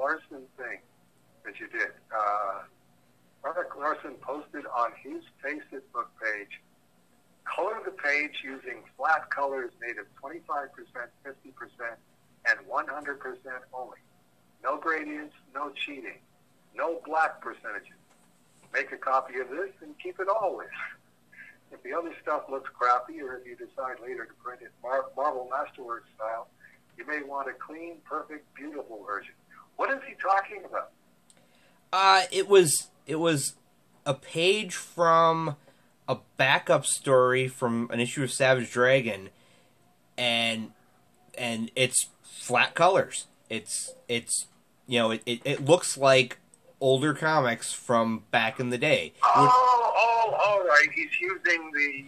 Larsen thing that you did. Larsen posted on his Facebook page, color the page using flat colors made of 25%, 50%, and 100% only. No gradients, no cheating, no black percentages. Make a copy of this and keep it always. If the other stuff looks crappy, or if you decide later to print it Marvel Masterworks style, you may want a clean, perfect, beautiful version. What is he talking about? It was a page from a backup story from an issue of Savage Dragon, and it's flat colors. It's it looks like older comics from back in the day. All right. He's using the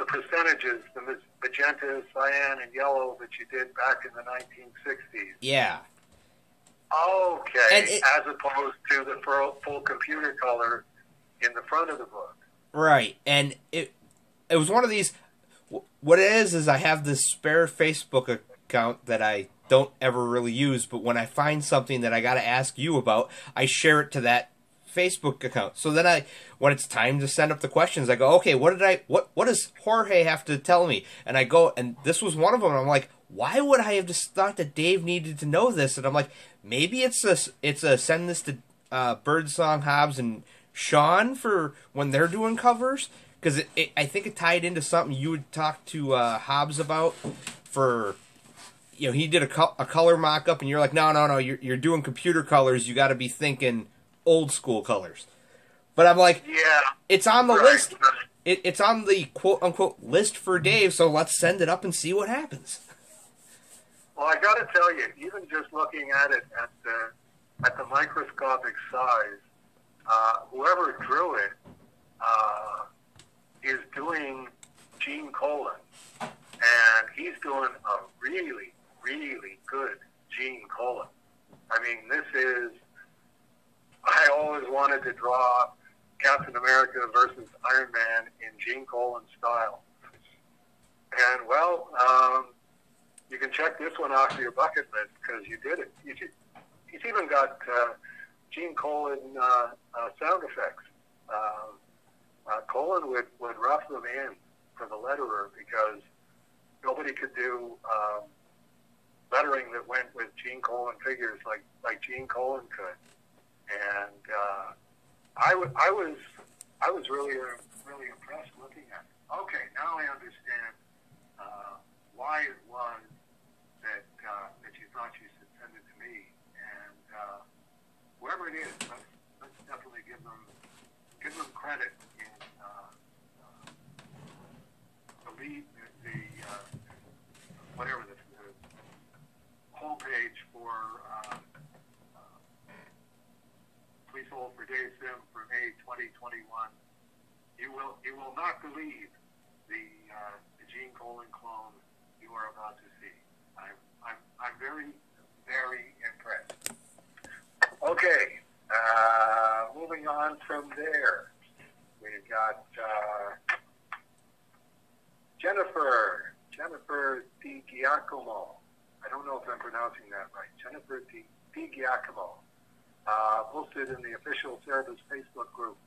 percentages, the magenta, cyan, and yellow that you did back in the 1960s. Yeah. Okay, as opposed to the full computer color in the front of the book. Right, and it was one of these. What it is I have this spare Facebook account that I don't ever really use, but when I find something that I got to ask you about, I share it to that Facebook account. So then when it's time to send up the questions, I go, okay, what does Jorge have to tell me? And I go, and this was one of them. And I'm like, why would I have just thought that Dave needed to know this? And I'm like, maybe it's a send this to Birdsong, Hobbs, and Sean for when they're doing covers, because I think it tied into something you would talk to Hobbs about for. He did a color mock-up, and you're like, no, you're doing computer colors. You got to be thinking old school colors. But I'm like, yeah, it's on the list. It's on the quote-unquote list for Dave, so let's send it up and see what happens. Well, I got to tell you, even just looking at it at the microscopic size, whoever drew it is doing Gene Colan, and he's doing a really, really good Gene Colan. I mean, I always wanted to draw Captain America versus Iron Man in Gene Colan style. And, well, you can check this one off your bucket list because you did it. He's even got Gene Colan sound effects. Colan would rough them in for the letterer because nobody could do lettering that went with Gene Colan figures like Gene Colan could. And I was really impressed looking at it. Okay, now I understand why it was that you thought you should send it to me. And whoever it is, let's definitely give them credit in the homepage for Please Hold for Dave Sim for May 2021. You will not believe the Gene Colan clone you are about to see. I'm very, very impressed. Okay, moving on from there, we've got Jennifer DiGiacomo. I don't know if I'm pronouncing that right. Jennifer DiGiacomo posted in the official Cerberus Facebook group.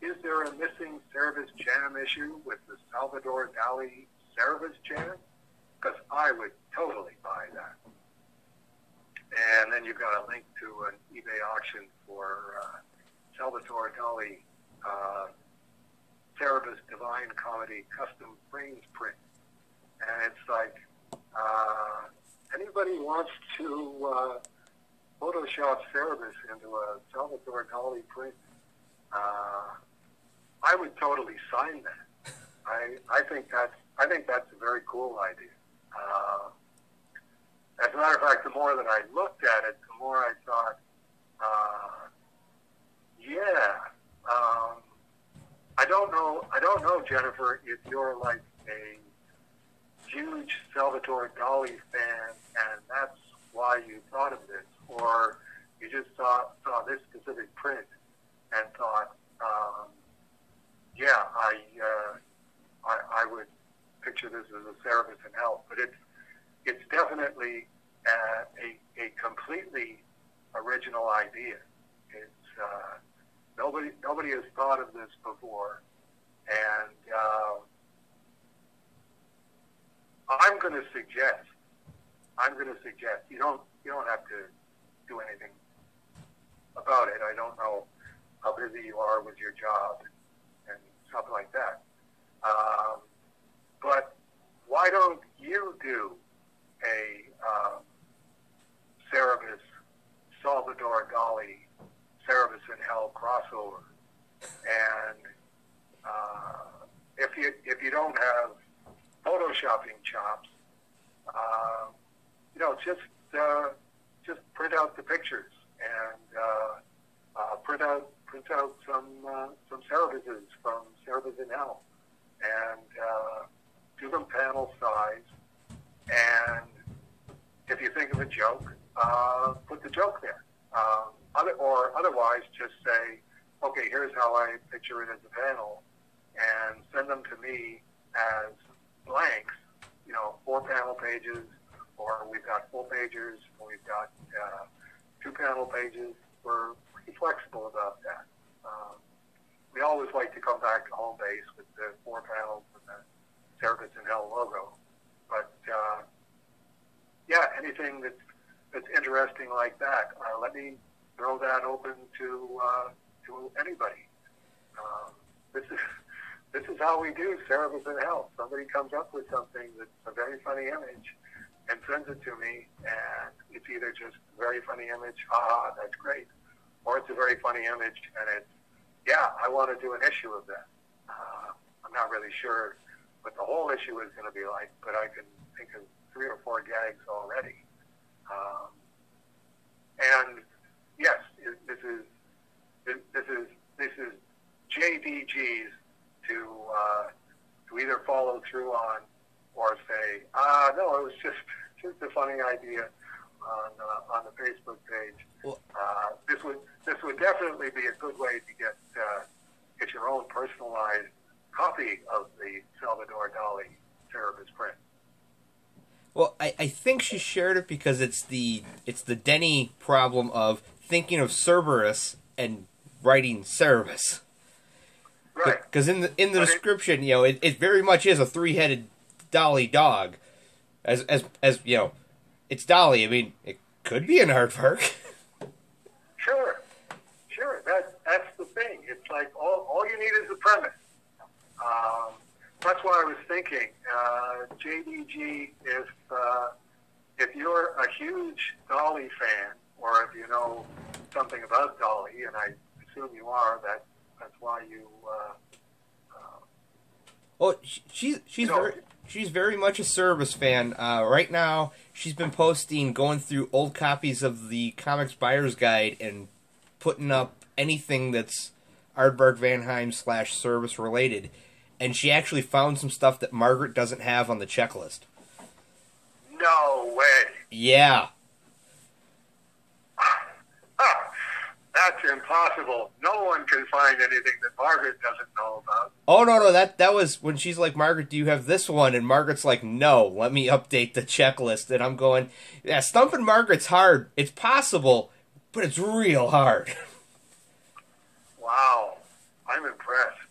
Is there a missing Cerberus Jam issue with the Salvador Dali Cerberus Jam? Because I would totally buy that. And then you've got a link to an eBay auction for Salvador Dali Cerebus Divine Comedy Custom Frames print. And it's like, anybody wants to Photoshop Cerebus into a Salvador Dali print, I would totally sign that. I think that's a very cool idea. As a matter of fact, the more that I looked at it, the more I thought, I don't know, Jennifer, if you're like a huge Salvador Dali fan, and that's why you thought of this, or you just saw this specific print and thought, I would picture this as a Cerberus in hell. But it's definitely a completely original idea. It's nobody has thought of this before, and I'm going to suggest you don't have to do anything about it. I don't know how busy you are with your job and stuff like that. But why don't you do a Cerebus, Salvador Dali, Cerebus in Hell crossover? And if you don't have photoshopping chops, just print out the pictures and print out some Cerebuses from Cerebus in Hell, and do them panel size. And if you think of a joke, put the joke there. Otherwise, just say, okay, here's how I picture it as a panel, and send them to me as blanks. 4 panel pages, or we've got full pages, or we've got 2 panel pages. We're pretty flexible about that. We always like to come back to home base with the 4 panels and the Cerberus in Hell logo. But anything that's interesting like that, let me throw that open to anybody. This is how we do Cerberus in Hell. Somebody comes up with something that's a very funny image and sends it to me, and it's either just a very funny image, that's great, or it's a very funny image, and it's, I want to do an issue of that. I'm not really sure what the whole issue is going to be like, but I can think of 3 or 4 gags already. And yes, this is JDG's to either follow through on or say, no, it was just a funny idea on the Facebook page. Well, this would definitely be a good way to get your own personalized copy of the Salvador Dali Cerebus print. Well, I think she shared it because it's the Denny problem of thinking of Cerberus and writing Cerebus. Right. Because in the description, it very much is a 3-headed Dali dog. As it's Dali. I mean, it could be an aardvark. Sure. That's the thing. It's like all you need is the premise. That's why I was thinking, JDG, if you're a huge Dali fan, or if you know something about Dali, and I assume you are, that's why you. Well, she's very much a Cerberus fan. Right now, she's been going through old copies of the Comics Buyer's Guide and putting up anything that's Aardvark Vanheim / Cerberus related. And she actually found some stuff that Margaret doesn't have on the checklist. No way. Yeah. That's impossible. No one can find anything that Margaret doesn't know about. Oh, no, that was when she's like, Margaret, do you have this one? And Margaret's like, no, let me update the checklist. And I'm going, yeah, stumping Margaret's hard. It's possible, but it's real hard. Wow. I'm impressed.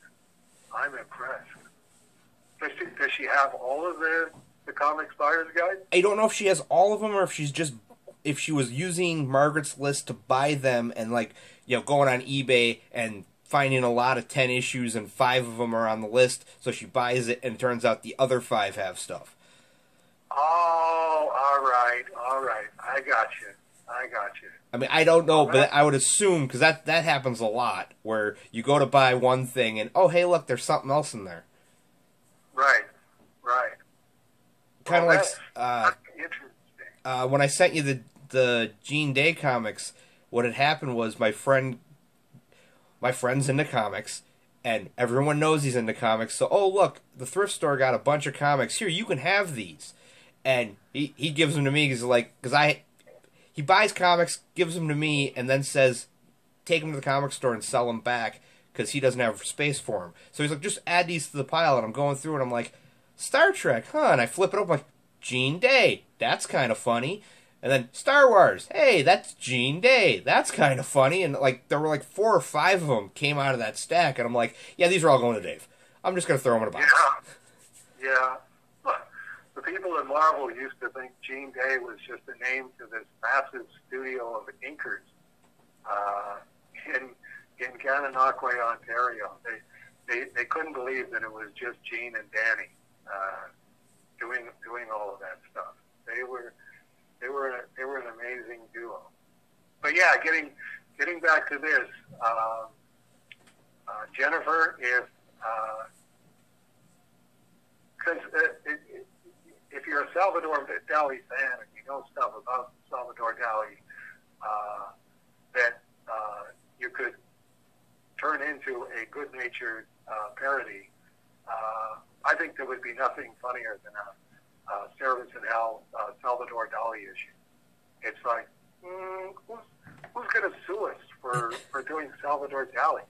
Does she have all of the Comics Buyer's Guide? I don't know if she has all of them or if she was using Margaret's list to buy them and going on eBay and finding a lot of 10 issues and 5 of them are on the list, so she buys it and it turns out the other 5 have stuff. Oh, all right. I got you. I mean, I don't know, but I would assume, because that happens a lot, where you go to buy one thing and, oh, hey, look, there's something else in there. Right. Kind of interesting. When I sent you the Gene Day comics, what had happened was my friend's into comics, and everyone knows he's into comics, so, oh, look, the thrift store got a bunch of comics. Here, you can have these. And he gives them to me, he buys comics, gives them to me, and then says, take them to the comic store and sell them back, because he doesn't have space for them. So he's like, just add these to the pile, and I'm going through, and I'm like, Star Trek, huh? And I flip it up, I'm like, Gene Day, that's kind of funny. And then Star Wars. Hey, that's Gene Day. That's kind of funny. And like there were like 4 or 5 of them came out of that stack, and I'm like, yeah, these are all going to Dave. I'm just gonna throw them in a box. Yeah. But the people in Marvel used to think Gene Day was just a name to this massive studio of inkers in Gananoque, Ontario. They couldn't believe that it was just Gene and Danny doing all of that stuff. They were an amazing duo. But yeah, getting back to this, Jennifer, if you're a Salvador Dali fan and you know stuff about Salvador Dali, that you could turn into a good-natured parody, I think there would be nothing funnier than a Cerberus in Hell Salvador Dali issue. It's like, who's going to sue us for doing Salvador Dali?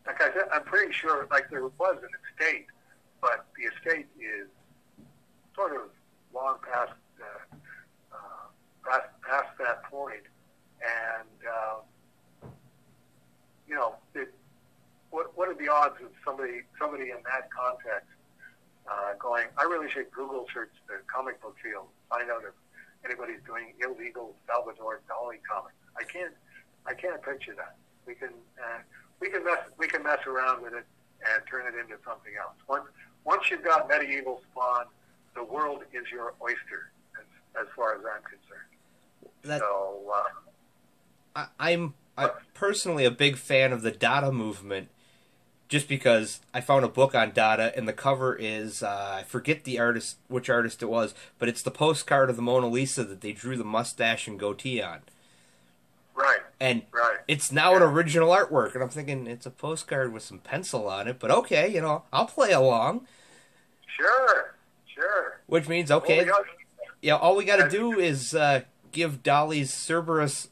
Like I said, I'm pretty sure there was an estate, but the estate is sort of long past that point, and what are the odds of somebody in that context going, I really should Google search the comic book field, find out if anybody's doing illegal Salvador Dali comics. I can't picture that. We can mess around with it and turn it into something else. Once you've got medieval Spawn, the world is your oyster, as far as I'm concerned. I'm personally a big fan of the Dada movement, just because I found a book on Dada, and the cover is, I forget which artist it was, but it's the postcard of the Mona Lisa that they drew the mustache and goatee on. Right. And it's now an original artwork, and I'm thinking it's a postcard with some pencil on it, but okay, I'll play along. Sure. Which means, okay, all we got to do is give Dali's Cerberus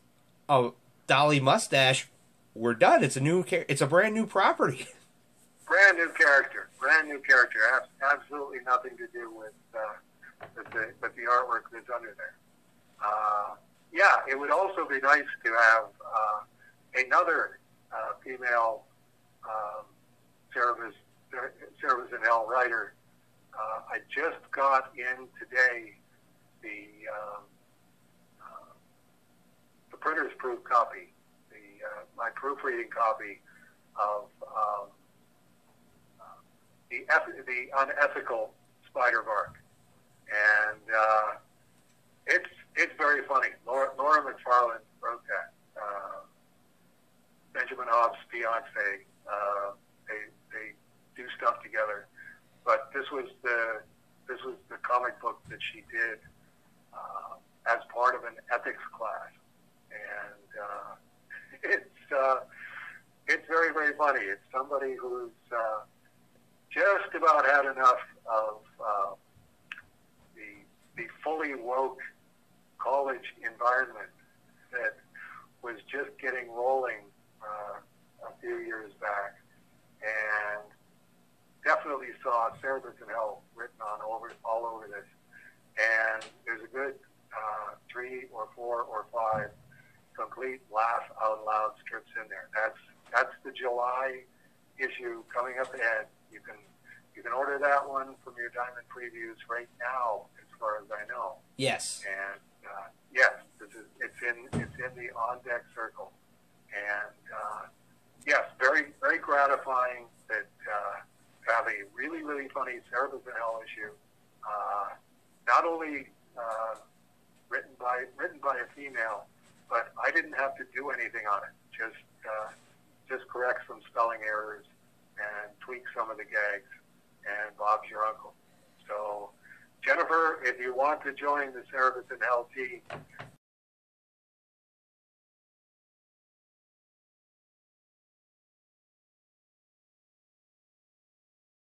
a Dali mustache. We're done. It's a brand new property. Brand new character. Absolutely nothing to do with the artwork that's under there. It would also be nice to have another female Cerebus in Hell writer. I just got in today the printer's proof copy, my proofreading copy of the Unethical Spider-Vark, and it's very funny. Laura McFarland wrote that. Benjamin Hobbs' fiance. They do stuff together, but this was the comic book that she did as part of an ethics class, and it's very, very funny. It's somebody who's just about had enough of the fully woke college environment that was just getting rolling a few years back, and definitely saw Cerberus in Hell written all over this. And there's a good 3 or 4 or 5 complete laugh out loud strips in there. That's the July issue coming up ahead. You can order that one from your Diamond Previews right now, as far as I know. Yes. And yes, it's in the on deck circle, and yes, very, very gratifying that to have a really, really funny Cerebus in Hell issue, not only written by a female, but I didn't have to do anything on it. Just correct some spelling errors and tweak some of the gags, and Bob's your uncle. So, Jennifer, if you want to join the Cerebus in Hell team,